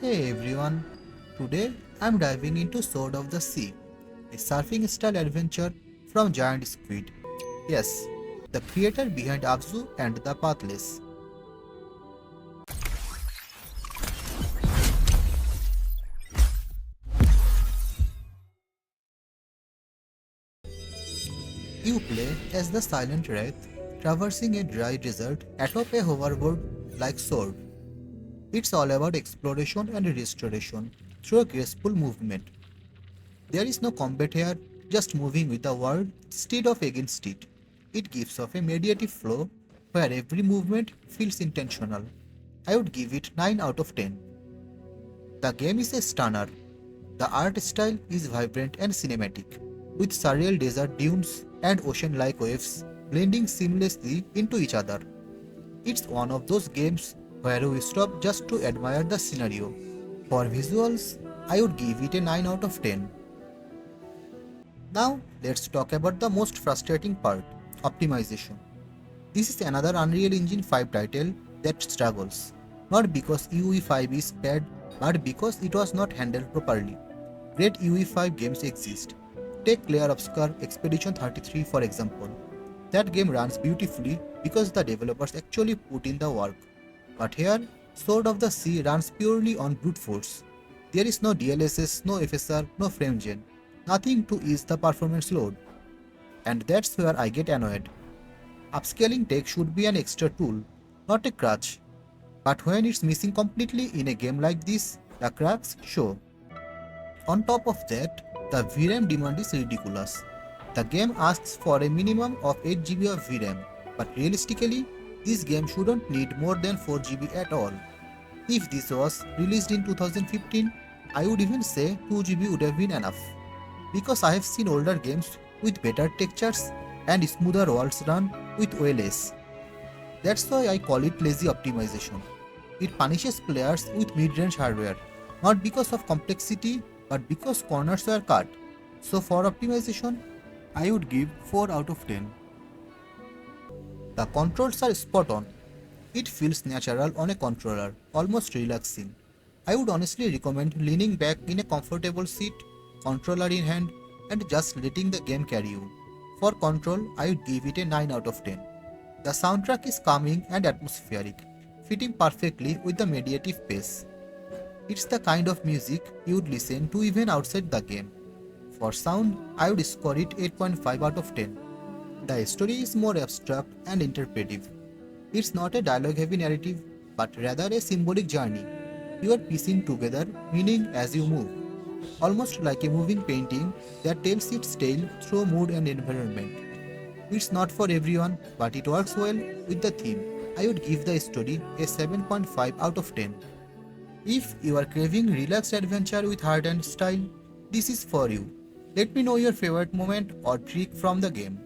Hey everyone, today I'm diving into Sword of the Sea, a surfing style adventure from Giant Squid. Yes, the creator behind Abzu and the Pathless. You play as the Silent Wraith, traversing a dry desert atop a hoverboard like sword. It's all about exploration and restoration through a graceful movement. There is no combat here, just moving with the world instead of against it. It gives off a meditative flow where every movement feels intentional. I would give it 9 out of 10. The game is a stunner. The art style is vibrant and cinematic, with surreal desert dunes and ocean like waves blending seamlessly into each other. It's one of those games where we stop just to admire the scenario. For visuals, I would give it a 9 out of 10. Now, let's talk about the most frustrating part, optimization. This is another Unreal Engine 5 title that struggles, not because UE5 is bad, but because it was not handled properly. Great UE5 games exist. Take Clair Obscure Expedition 33 for example. That game runs beautifully because the developers actually put in the work. But here, Sword of the Sea runs purely on brute force. There is no DLSS, no FSR, no frame gen. Nothing to ease the performance load. And that's where I get annoyed. Upscaling tech should be an extra tool, not a crutch. But when it's missing completely in a game like this, the cracks show. On top of that, the VRAM demand is ridiculous. The game asks for a minimum of 8 GB of VRAM, but realistically, this game shouldn't need more than 4 GB at all. If this was released in 2015, I would even say 2 GB would have been enough. Because I have seen older games with better textures and smoother worlds run with way less. That's why I call it lazy optimization. It punishes players with mid-range hardware, not because of complexity but because corners were cut. So for optimization, I would give 4 out of 10. The controls are spot on. It feels natural on a controller, almost relaxing. I would honestly recommend leaning back in a comfortable seat, controller in hand, and just letting the game carry you. For Control, I would give it a 9 out of 10. The soundtrack is calming and atmospheric, fitting perfectly with the meditative pace. It's the kind of music you would listen to even outside the game. For sound, I would score it 8.5 out of 10. The story is more abstract and interpretive. It's not a dialogue-heavy narrative, but rather a symbolic journey. You are piecing together meaning as you move, almost like a moving painting that tells its tale through mood and environment. It's not for everyone, but it works well with the theme. I would give the story a 7.5 out of 10. If you are craving relaxed adventure with heart and style, this is for you. Let me know your favorite moment or trick from the game.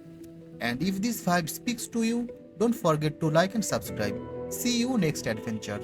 And if this vibe speaks to you, don't forget to like and subscribe. See you next adventure.